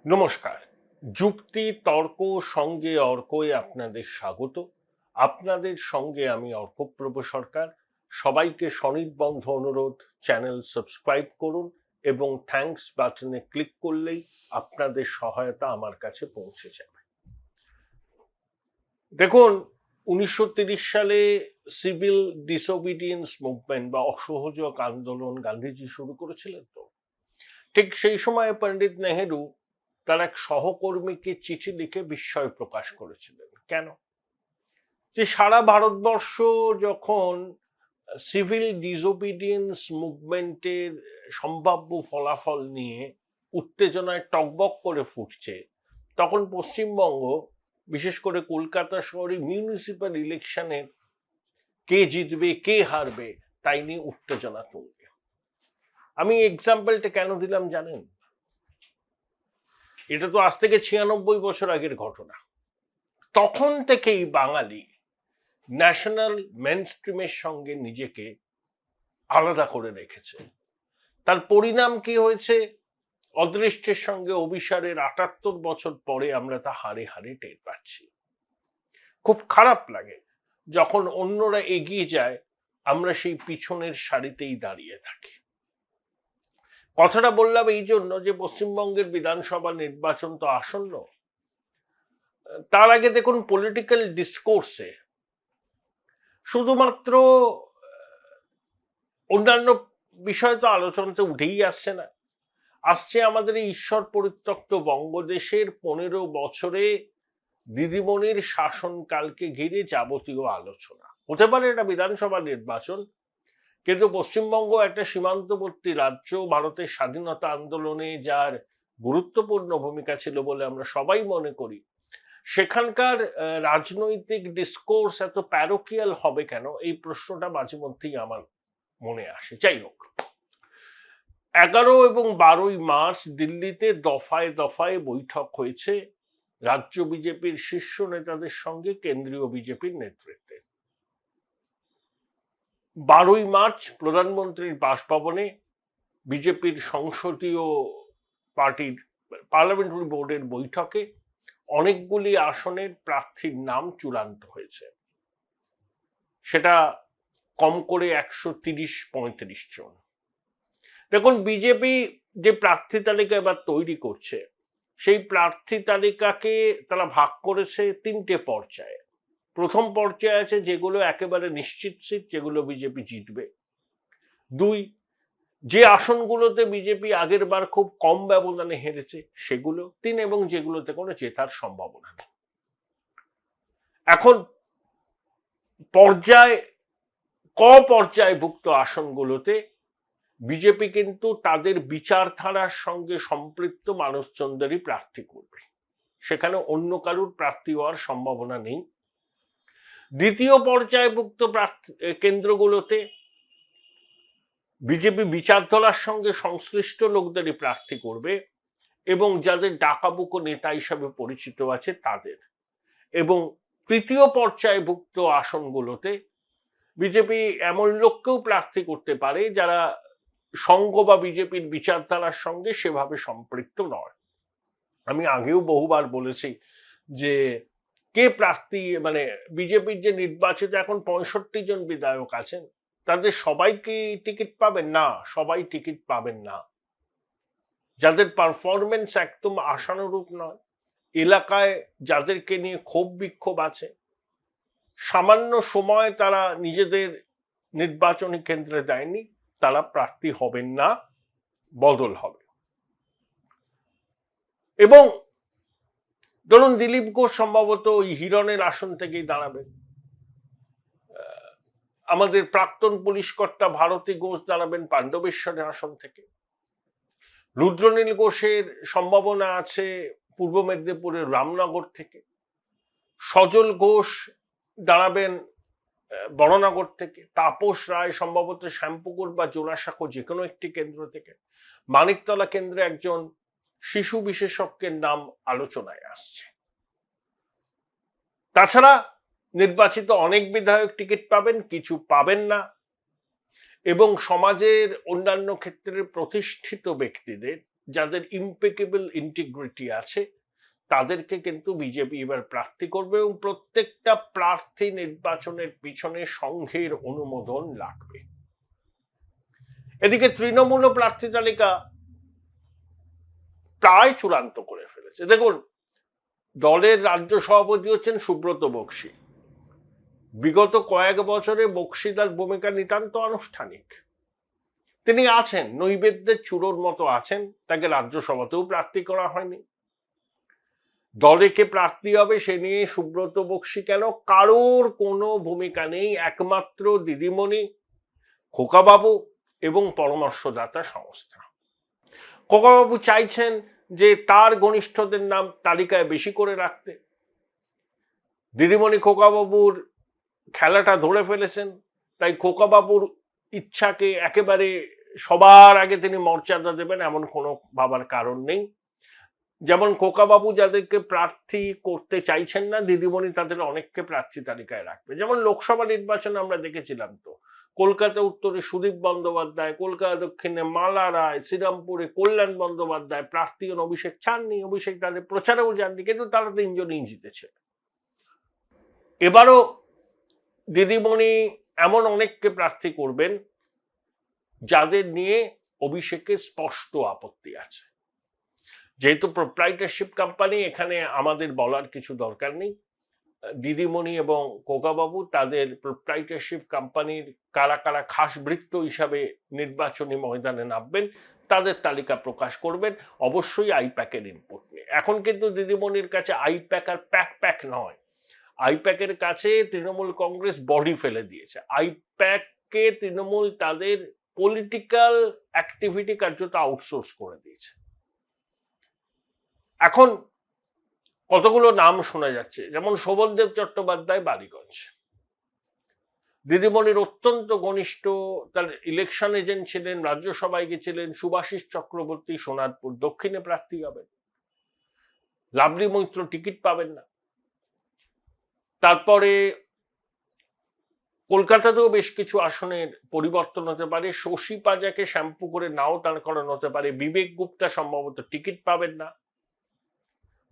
নমস্কার। যুক্তি তর্ক সঙ্গে অর্কয়ে আপনাদের স্বাগত। আপনাদের সঙ্গে আমি অর্কপ্রভ সরকার। সবাইকে সনির্বন্ধ অনুরোধ, চ্যানেল সাবস্ক্রাইব করুন এবং থ্যাঙ্কস বাটনে ক্লিক করলেই আপনাদের সহায়তা আমার কাছে পৌঁছে যাবে। দেখুন, 1930 সালে সিভিল ডিসোবিডিয়েন্স মুভমেন্ট বা অসহযোগ আন্দোলন গান্ধীজি শুরু করেছিলেন। তো ঠিক সেই সময় পণ্ডিত নেহেরু তার এক সহকর্মীকে চিঠি লিখে বিস্ময় প্রকাশ করেছিলেন। কেন? যে সারা ভারতবর্ষ যখন সিভিল ডিসোবিডিয়েন্স মুভমেন্টের সম্ভাব্য ফলাফল নিয়ে উত্তেজনায় টকবক করে ফুটছে, তখন পশ্চিমবঙ্গ, বিশেষ করে কলকাতা শহরে মিউনিসিপ্যাল ইলেকশনে কে জিতবে কে হারবে তাই নিয়ে উত্তেজনা তুলবে। আমি এক্সাম্পলটা কেন দিলাম জানেন? এটা তো আজ থেকে 96 বছর আগের ঘটনা। তখন থেকেই বাঙালি ন্যাশনাল মেনস্ট্রিমের সঙ্গে নিজেকে আলাদা করে রেখেছে। তার পরিণাম কি হয়েছে? অদৃষ্টের সঙ্গে অভিসারের 78 বছর পরে আমরা তা হারে হারে টের পাচ্ছি। খুব খারাপ লাগে যখন অন্যরা এগিয়ে যায়, আমরা সেই পিছনের সারিতেই দাঁড়িয়ে থাকি। কথাটা বললাম এই জন্য যে পশ্চিমবঙ্গের বিধানসভা নির্বাচন তো আসন্ন। তার আগে দেখুন, পলিটিক্যাল ডিসকোর্সে শুধুমাত্র অন্যান্য বিষয় তো আলোচনাতে উঠেই আসছে না। আসছে আমাদের এই ঈশ্বর পরিত্যক্ত বঙ্গদেশের 15 বছরে দিদিমণির শাসনকালকে ঘিরে যাবতীয় আলোচনা। হতে পারে এটা বিধানসভা নির্বাচন, কিন্তু পশ্চিমবঙ্গ একটা সীমান্তবর্তী রাজ্য। ভারতের স্বাধীনতা আন্দোলনে যার গুরুত্বপূর্ণ ভূমিকা ছিল বলে আমরা সবাই মনে করি, সেখানকার রাজনৈতিক ডিসকোর্স এত প্যারোকিয়াল হবে কেন, এই প্রশ্নটা মাঝে মধ্যেই আমার মনে আসে। যাই হোক, 11 এবং 12 মার্চ দিল্লিতে দফায় দফায় বৈঠক হয়েছে রাজ্য বিজেপির শীর্ষ নেতাদের সঙ্গে কেন্দ্রীয় বিজেপির নেতৃত্বে। 12 মার্চ প্রধানমন্ত্রীর বাসভবনে বিজেপির সংসদীয় পার্টির পার্লামেন্টারি বোর্ডের বৈঠকে অনেকগুলি আসনের প্রার্থীর নাম চূড়ান্ত হয়েছে। সেটা কম করে 130-35 জন। দেখুন, বিজেপি যে প্রার্থী তালিকা এবার তৈরি করছে, সেই প্রার্থী তালিকাকে তারা ভাগ করেছে 3টে পর্যায়ে। প্রথম পর্যায়ে আছে যেগুলো একেবারে নিশ্চিত সিট, যেগুলো বিজেপি জিতবে। 2, যে আসনগুলোতে বিজেপি আগের বার খুব কম ব্যবধানে হেরেছে সেগুলো। 3, এবং যেগুলোতে কোনো জেতার সম্ভাবনা নেই। এখন পর্যায়ভুক্ত আসনগুলোতে বিজেপি কিন্তু তাদের বিচারধারার সঙ্গে সম্পৃক্ত মানুষজনদেরই প্রার্থী করবে। সেখানে অন্য কারুর প্রার্থী হওয়ার সম্ভাবনা নেই। দ্বিতীয় পর্যায়ভুক্ত কেন্দ্রগুলোতে বিজেপি বিচারধারার সঙ্গে সংশ্লিষ্ট লোকদেরই প্রার্থী করবে, এবং যাদের ডাকাবুকো নেতা হিসাবে পরিচিত আছে তাদের। এবং তৃতীয় পর্যায়ভুক্ত আসনগুলোতে বিজেপি এমন লোককেও প্রার্থী করতে পারে যারা সংঘ বা বিজেপির বিচারধারার সঙ্গে সেভাবে সম্পৃক্ত নয়। আমি আগেও বহুবার বলেছি যে কে প্রার্থী, মানে বিজেপির যে নির্বাচিত এখন 65 জন বিধায়ক আছেন, তাদের সবাই কি টিকিট পাবেন? না, সবাই টিকিট পাবেন না। যাদের পারফরমেন্স একদম আশানুরূপ নয়, এলাকায় যাদেরকে নিয়ে ক্ষোভ বিক্ষোভ আছে, সামান্য সময় তারা নিজেদের নির্বাচনী কেন্দ্রে দেয়নি, তারা প্রার্থী হবেন না, বদল হবে। এবং ধরুন, দিলীপ ঘোষ সম্ভবত ওই হিরণের আসন থেকেই দাঁড়াবেন। আমাদের প্রাক্তন পুলিশ কর্তা ভারতী ঘোষ দাঁড়াবেন পাণ্ডবেশ্বরের আসন থেকে। রুদ্রনীল ঘোষের সম্ভাবনা আছে পূর্ব মেদিনীপুরের রামনগর থেকে। সজল ঘোষ দাঁড়াবেন বড়নগর থেকে। তাপস রায় সম্ভবত শ্যামপুকুর বা জোড়াসাঁকো যে কোনো একটি কেন্দ্র থেকে। মানিকতলা কেন্দ্রে একজন শিশু বিশেষজ্ঞের নাম আলোচনায় আসছে। তাছাড়া নির্বাচিত অনেক বিধায়ক টিকিট পাবেন, কিছু পাবেন না, এবং সমাজের অন্যান্য ক্ষেত্রের প্রতিষ্ঠিত ব্যক্তিদের যাদের ইম্পেকেবল ইন্টিগ্রিটি আছে তাদেরকে কিন্তু বিজেপি এবার প্রার্থী করবে, এবং প্রত্যেকটা প্রার্থী নির্বাচনের পিছনে সংঘের অনুমোদন লাগবে। এদিকে তৃণমূল প্রার্থী তালিকা প্রায় চূড়ান্ত করে ফেলেছে। দেখুন, দলের রাজ্য সভাপতি হচ্ছেন সুব্রত বক্সী। বিগত কয়েক বছরে বক্সী তার ভূমিকা নিতান্ত আনুষ্ঠানিক। তিনি আছেন, নৈবেদ্যের চূড়োর মতো আছেন, তাকে রাজ্যসভাতেও প্রার্থী করা হয়নি। দলে কে প্রার্থী হবে সে নিয়ে সুব্রত বক্সী কেন কারোর কোনো ভূমিকা নেই, একমাত্র দিদিমণি, খোকাবাবু এবং পরামর্শদাতা সংস্থা। খোকাবাবু চাইছেন যে তার ঘনিষ্ঠদের নাম তালিকায় বেশি করে রাখতে। দিদিমণি খোকাবাবুর খেলাটা ধরে ফেলেছেন, তাই খোকাবাবুর ইচ্ছাকে একেবারে সবার আগে তিনি মর্যাদা দেবেন এমন কোনো ভাবার কারণ নেই। যেমন খোকাবাবু যাদেরকে প্রার্থী করতে চাইছেন না, দিদিমণি তাদের অনেককে প্রার্থী তালিকায় রাখবে। যেমন লোকসভা নির্বাচনে আমরা দেখেছিলাম তো, কলকাতা উত্তরে সুদীপ বন্দ্যোপাধ্যায়, কলকাতা দক্ষিণে মালা রায়, শ্রীরামপুরে কল্যাণ বন্দ্যোপাধ্যায় প্রার্থী অভিষেক চাননি, অভিষেক তাদের প্রচারেও যাননি, কিন্তু তারা তিনজনই জিতেছে। এবারও দিদিমণি এমন অনেককে প্রার্থী করবেন যাদের নিয়ে অভিষেকের স্পষ্ট আপত্তি আছে। যেহেতু প্রোপ্রাইটারশিপ কোম্পানি, এখানে আমাদের বলার কিছু দরকার নেই। দিদিমণি এবং খোকাবাবু তাদের প্রোপ্রাইটারশিপ কোম্পানির কারা কারা খাস বৃত্ত হিসাবে নির্বাচনী ময়দানে নামবেন তাদের তালিকা প্রকাশ করবেন, অবশ্যই আইপ্যাকের ইনপুট নিয়ে। এখন কিন্তু দিদিমণির কাছে আইপ্যাক আর প্যাক নয়, আইপ্যাকের কাছে তৃণমূল কংগ্রেস বডি ফেলে দিয়েছে। আইপ্যাককে তৃণমূল তাদের পলিটিক্যাল অ্যাক্টিভিটি কার্যত আউটসোর্স করে দিয়েছে। এখন কতগুলো নাম শোনা যাচ্ছে, যেমন শোভনদেব চট্টোপাধ্যায় বালিগঞ্জ, দিদিমণির অত্যন্ত ঘনিষ্ঠ, তার ইলেকশন এজেন্ট ছিলেন, রাজ্যসভায় গেছিলেন। সুভাষিস চক্রবর্তী সোনারপুর দক্ষিণে প্রার্থী হবেন, লাভলি মৈত্র টিকিট পাবেন না। তারপরে কলকাতাতেও বেশ কিছু আসনের পরিবর্তন হতে পারে, শশী পাজাকে শ্যাম্পু করে নাও দাঁড় করানো হতে পারে, বিবেক গুপ্তা সম্ভবত টিকিট পাবেন না,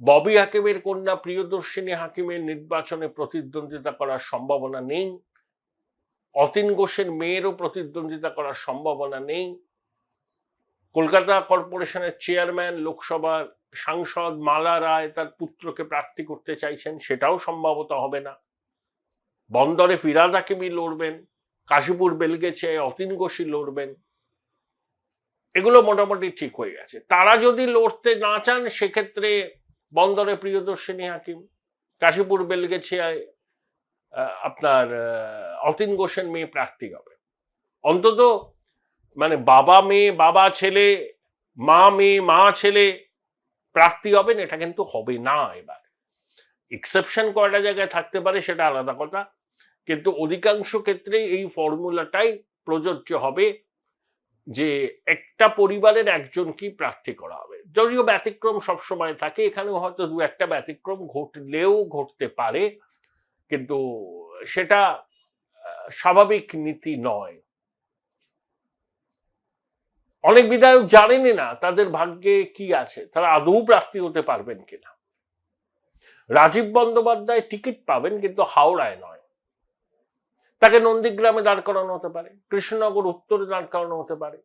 ববি হাকিমের কন্যা প্রিয়দর্শিনী হাকিমের নির্বাচনে প্রতিদ্বন্দ্বিতা করার সম্ভাবনা নেই, অতীন ঘোষের মেয়েরও প্রতিদ্বন্দ্বিতা করার সম্ভাবনা নেই, কলকাতা কর্পোরেশনের চেয়ারম্যান লোকসভার সাংসদ মালা রায় তার পুত্রকে প্রার্থী করতে চাইছেন, সেটাও সম্ভবত হবে না। বন্দরে ফিরাদ হাকিমই লড়বেন, কাশীপুর বেলগেছিয়ায় অতীন ঘোষই লড়বেন, এগুলো মোটামুটি ঠিক হয়ে গেছে। তারা যদি লড়তে না চান সেক্ষেত্রে বন্দরে প্রিয়দর্শিনী হাকিম, কাশীপুর বেলগেছিয়ায় আপনার অতীন ঘোষের মেয়ে প্রার্থী হবে। অন্তত মানে বাবা মেয়ে, বাবা ছেলে, মা মেয়ে, মা ছেলে প্রার্থী হবেন, এটা কিন্তু হবে না। এবার এক্সেপশন কয়টা জায়গায় থাকতে পারে সেটা আলাদা কথা, কিন্তু অধিকাংশ ক্ষেত্রেই এই ফর্মুলাটাই প্রযোজ্য হবে যে একটা পরিবারের একজনকেই প্রার্থী করা হবে। যদিও ব্যতিক্রম সবসময় থাকে, এখানেও হয়তো দু একটা ব্যতিক্রম ঘটলেও ঘটতে পারে, কিন্তু সেটা স্বাভাবিক নীতি নয়। অনেক বিধায়ক জানেনই না তাদের ভাগ্যে কি আছে, তারা আদৌ প্রার্থী হতে পারবেন কিনা। রাজীব বন্দ্যোপাধ্যায় টিকিট পাবেন কিন্তু হাওড়ায় নয়, তাকে নন্দীগ্রামে দাঁড় করানো হতে পারে, কৃষ্ণনগর উত্তরে দাঁড় করানো হতে পারে।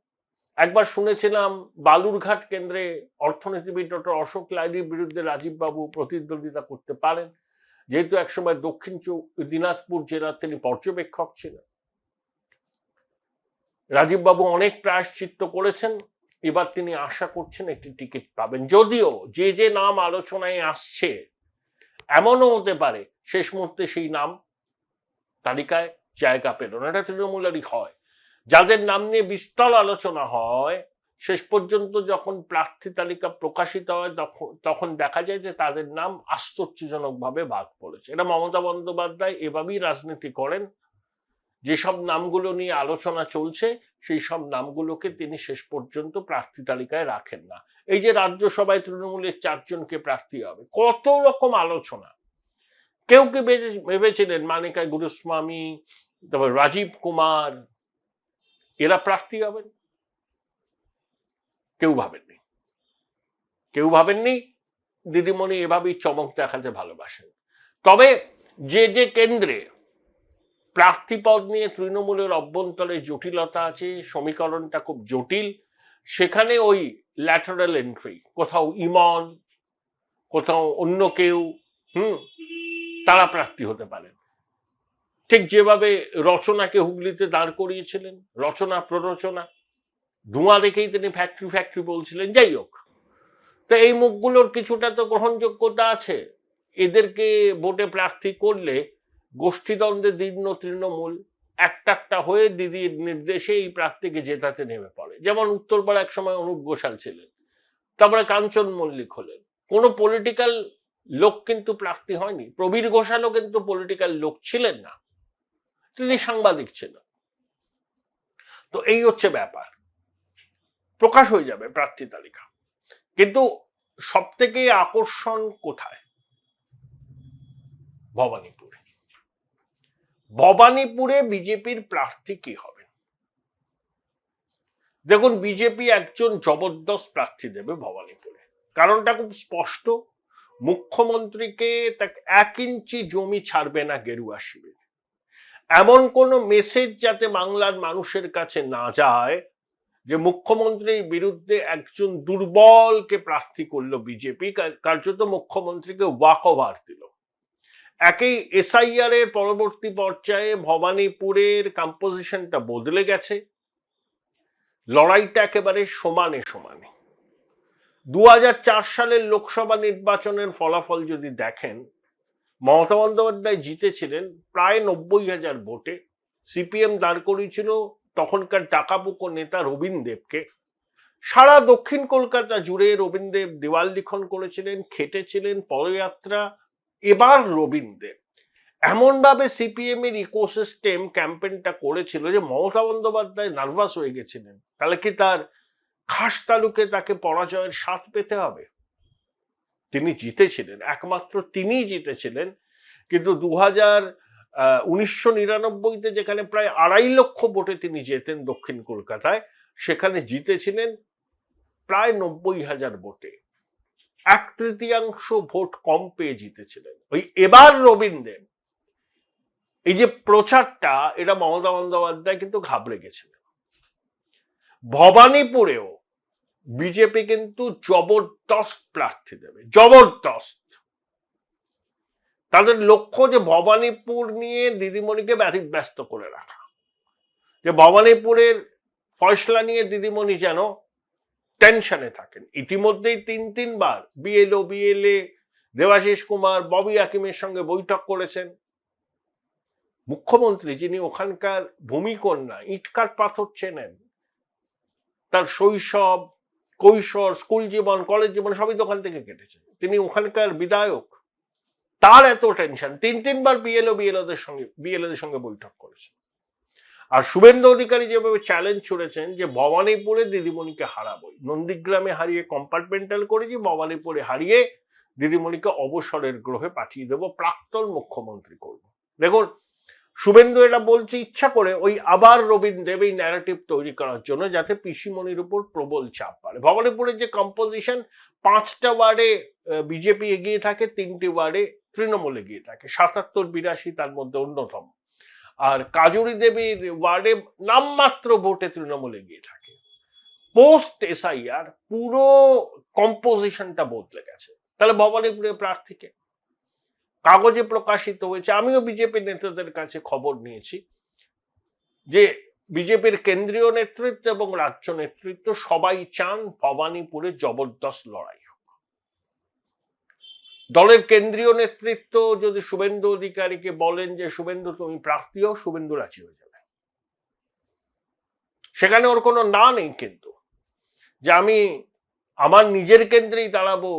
একবার শুনেছিলাম বালুরঘাট কেন্দ্রে অর্থনীতিবিদ ডক্টর অশোক লাহিড়ীর বিরুদ্ধে রাজীব বাবু প্রতিদ্বন্দ্বিতা করতে পারেন, যেহেতু একসময় দক্ষিণ দিনাজপুর জেলার তিনি পর্যবেক্ষক ছিলেন। রাজীব বাবু অনেক প্রায়শ্চিত্ত করেছেন, এবার তিনি আশা করছেন একটি টিকিট পাবেন। যদিও যে যে নাম আলোচনায় আসছে এমনও হতে পারে শেষ মুহূর্তে সেই নাম তালিকায় জায়গা পেল না। এটা তৃণমূলেরই হয়, যাদের নাম নিয়ে বিস্তর আলোচনা হয়, শেষ পর্যন্ত যখন প্রার্থী তালিকা প্রকাশিত হয় তখন দেখা যায় যে তাদের নাম আশ্চর্যজনকভাবে বাদ পড়েছে। এটা মমতা বন্দ্যোপাধ্যায় এভাবেই রাজনীতি করেন, যেসব নামগুলো নিয়ে আলোচনা চলছে সেই সব নামগুলোকে তিনি শেষ পর্যন্ত প্রার্থী তালিকায় রাখেন না। এই যে রাজ্যসভায় তৃণমূলের 4 জনকে প্রার্থী হবে, কত রকম আলোচনা। কেউ কেউ ভেবেছিলেন মানিকা গুরুস্বামী, তারপর রাজীব কুমার এরা প্রার্থী হবেন, কেউ ভাবেননি। কেউ ভাবেননি দিদিমণি এভাবেই চমক দেখাতে ভালোবাসেন। তবে যে যে কেন্দ্রে প্রার্থীপদ নিয়ে তৃণমূলের অভ্যন্তরে জটিলতা আছে, সমীকরণটা খুব জটিল, সেখানে ওই ল্যাটারাল এন্ট্রি, কোথাও ইমন, কোথাও অন্য কেউ তারা প্রার্থী হতে পারেন। ঠিক যেভাবে রচনাকে হুগলিতে দাঁড় করিয়েছিলেন, রচনা প্ররোচনা, ধোঁয়া দেখেই তিনি ফ্যাক্টরি ফ্যাক্টরি বলছিলেন। যাই হোক, তো এই মুখগুলোর কিছুটা তো গ্রহণযোগ্যতা আছে। এদেরকে ভোটে প্রার্থী করলে গোষ্ঠীদ্বন্দ্বে দীর্ণ তৃণমূল একটা হয়ে দিদির নির্দেশে এই প্রার্থীকে জেতাতে নেমে পড়ে। যেমন উত্তরপাড়া এক সময় অনুপ ঘোষাল ছিলেন, তারপরে কাঞ্চন মল্লিক হলেন। কোনো পলিটিক্যাল লোক কিন্তু প্রার্থী হয়নি। প্রবীর ঘোষালও কিন্তু পলিটিক্যাল লোক ছিলেন না, তিনি সাংবাদিক ছিলেন। তো এই হচ্ছে ব্যাপার, প্রকাশ হয়ে যাবে প্রার্থী তালিকা। কিন্তু সব থেকে আকর্ষণ কোথায়? ভবানীপুরে। ভবানীপুরে বিজেপির প্রার্থী কি হবে? দেখুন, বিজেপি একজন জবরদস্ত প্রার্থী দেবে ভবানীপুরে। কারণটা খুব স্পষ্ট, মুখ্যমন্ত্রীকে তাকে 1 ইঞ্চি জমি ছাড়বে না গেরুয়া শিবির। এমন কোন মেসেজ যাতে বাংলার মানুষের কাছে না যায় যে মুখ্যমন্ত্রীর বিরুদ্ধে একজন দুর্বলকে প্রার্থী করলো বিজেপি, কার্যত মুখ্যমন্ত্রীকে ওয়াক ওভার দিল। একই এসআইআর এর পরবর্তী পর্যায়ে ভবানীপুরের কম্পোজিশনটা বদলে গেছে, লড়াইটা একেবারে সমানে সমানে। 2004 সালের লোকসভা নির্বাচনের ফলাফল যদি দেখেন, মমতা বন্দ্যোপাধ্যায় জিতেছিলেন প্রায় 90,000 ভোটে। সিপিএম দাঁড় করিয়েছিল তখনকার টাকাপুকো নেতা রবীন দেবকে। সারা দক্ষিণ কলকাতা জুড়ে রবীন দেব দেওয়াল লিখন করেছিলেন, খেটেছিলেন, পদযাত্রা। এবার রবীন দেব এমন ভাবে সিপিএম এর ইকোসিস্টেম ক্যাম্পেইনটা করেছিল যে মমতা বন্দ্যোপাধ্যায় নার্ভাস হয়ে গেছিলেন। তাহলে কি তার খাস তালুকে তাকে পরাজয়ের স্বাদ পেতে হবে? তিনি জিতেছিলেন, একমাত্র তিনিই জিতেছিলেন। কিন্তু 1999-তে যেখানে প্রায় 2.5 লক্ষ ভোটে তিনি জেতেন দক্ষিণ কলকাতায়, সেখানে জিতেছিলেন প্রায় 90,000 ভোটে। 1/3 ভোট কম পেয়ে জিতেছিলেন। ওই এবার রবীন দেব, এই যে প্রচারটা, এটা মমতা বন্দ্যোপাধ্যায় কিন্তু ঘাবড়ে গেছিলেন। ভবানীপুরেও বিজেপি কিন্তু জবরদস্ত প্রার্থী দেবে, জবরদস্ত। তাদের লক্ষ্য যে ভবানীপুর নিয়ে দিদিমণিকে ব্যস্ত করে রাখা, যে ভবানীপুরের ফয়সলা নিয়ে দিদিমণি যেন টেনশনে থাকেন। ইতিমধ্যেই 3বার বিএলএ দেবাশিস কুমার, ববি হাকিমের সঙ্গে বৈঠক করেছেন। মুখ্যমন্ত্রী, যিনি ওখানকার ভূমিকন্যা, ইটকাট পাথর চেনেন, তার শৈশব, কৈশোর, স্কুল জীবন, কলেজ জীবন সবই তো ওখান থেকে কেটেছে, তিনি ওখানকার বিধায়ক, তার এত টেনশন। 3বার বিএলওদের সঙ্গে বৈঠক করেছেন। আর শুভেন্দু অধিকারী যেভাবে চ্যালেঞ্জ ছুড়েছেন যে ভবানীপুরে দিদিমণিকে হারাবো, নন্দীগ্রামে হারিয়ে কম্পার্টমেন্টাল করেছি, ভবানীপুরে হারিয়ে দিদিমণিকে অবসরের গ্রহে পাঠিয়ে দেবো, প্রাক্তন মুখ্যমন্ত্রী করব। দেখুন, শুভেন্দু এটা বলছে ইচ্ছা করে, ওই আবার রবীন দেব এই ন্যারেটিভ তৈরি করার জন্য, যাতে পিসিমণির উপর প্রবল চাপ পারে। ভবানীপুরের যে কম্পোজিশন, 5টা ওয়ার্ডে বিজেপি এগিয়ে থাকে, 3টি ওয়ার্ডে তৃণমূল এগিয়ে থাকে, 77-82 তার মধ্যে অন্যতম। আর কাজুরি দেবীর ওয়ার্ডে নামমাত্র ভোটে তৃণমূল এগিয়ে থাকে। পোস্ট এসআইআর পুরো কম্পোজিশনটা বদলে গেছে। তাহলে ভবানীপুরের প্রার্থীকে, কাগজে প্রকাশিত হয়েছে, আমিও বিজেপি নেতাদের কাছে খবর নিয়েছি যে বিজেপির কেন্দ্রীয় নেতৃত্ব এবং রাজ্য নেতৃত্ব সবাই চান ভবানীপুরে জবরদস্ত লড়াই হোক। দলের কেন্দ্রীয় নেতৃত্ব যদি শুভেন্দু অধিকারীকে বলেন যে শুভেন্দু তুমি প্রার্থী হও, শুভেন্দু রাজি হয়ে যাবে। সেখানে ওর কোনো না নেই কিন্তু যে আমি আমার নিজের কেন্দ্রেই দাঁড়াবো।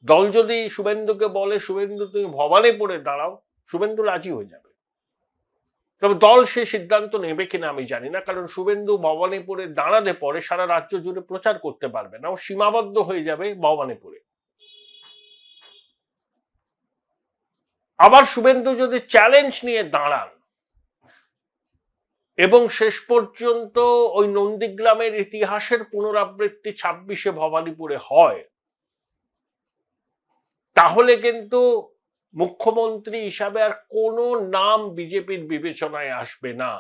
দল যদি শুভেন্দুকে বলে শুভেন্দু তুমি ভবানীপুরে দাঁড়াও, শুভেন্দু রাজি হয়ে যাবে। তবে দল সে সিদ্ধান্ত নেবে কিনা আমি জানি না, কারণ শুভেন্দু ভবানীপুরে দাঁড়ালে পরে সারা রাজ্য জুড়ে প্রচার করতে পারবে না, ও সীমাবদ্ধ হয়ে যাবে ভবানীপুরে। আবার শুভেন্দু যদি চ্যালেঞ্জ নিয়ে দাঁড়ান এবং শেষ পর্যন্ত ওই নন্দীগ্রামের ইতিহাসের পুনরাবৃত্তি 26-এ ভবানীপুরে হয়, তাহলে কিন্তু মুখ্যমন্ত্রী হিসাবে আর কোনো নাম বিজেপির বিবেচনায় আসবে না,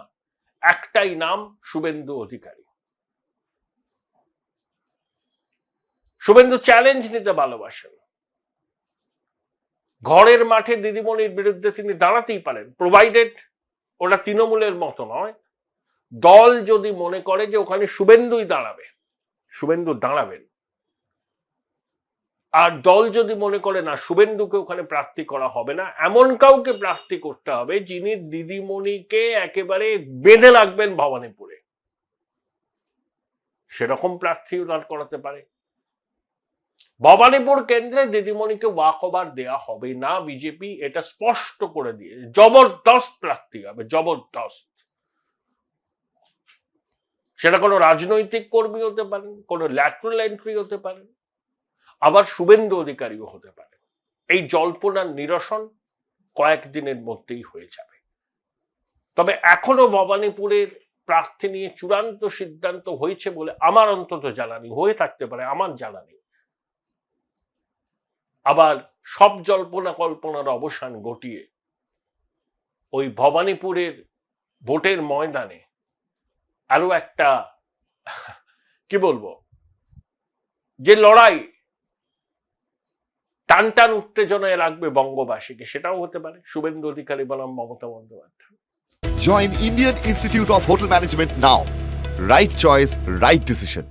একটাই নাম, শুভেন্দু অধিকারী। শুভেন্দু চ্যালেঞ্জ নিতে ভালোবাসেন, ঘরের মাঠে দিদিমণির বিরুদ্ধে তিনি দাঁড়াতেই পারেন, প্রোভাইডেড ওটা তৃণমূলের মতো নয়। দল যদি মনে করে যে ওখানে শুভেন্দুই দাঁড়াবে, শুভেন্দু দাঁড়াবেন। আর দল যদি মনে করে না শুভেন্দুকে ওখানে প্রার্থী করা হবে না, এমন কাউকে প্রার্থী করতে হবে যিনি দিদিমণিকে একেবারে বেঁধে রাখবেন ভবানীপুরে, সেরকম প্রার্থীও দাঁড় করাতে পারে। ভবানীপুর কেন্দ্রে দিদিমণিকে ওয়াক ওভার দেওয়া হবে না, বিজেপি এটা স্পষ্ট করে দিয়ে, জবরদস্ত প্রার্থী হবে, জবরদস্ত। সেটা কোনো রাজনৈতিক কর্মী হতে পারেন, কোনো ল্যাটারাল এন্ট্রি হতে পারেন, আবার শুভেন্দু অধিকারীও হতে পারে। এই জল্পনার নিরসন কয়েকদিনের মধ্যেই হয়ে যাবে। তবে এখনো ভবানীপুরের প্রার্থী নিয়ে চূড়ান্ত সিদ্ধান্ত হয়েছে বলে আমার অন্তত জানা নেই, হয়ে থাকতে পারে, আমার জানা নেই। আবার সব জল্পনা কল্পনার অবসান ঘটিয়ে ওই ভবানীপুরের ভোটের ময়দানে আরো একটা কি বলবো, যে লড়াই টান টান উত্তেজনায় রাখবে বঙ্গবাসীকে, সেটাও হতে পারে শুভেন্দু অধিকারী বনাম Mamata Bandyopadhyay. Join Indian Institute of Hotel Management now. Right choice, right decision.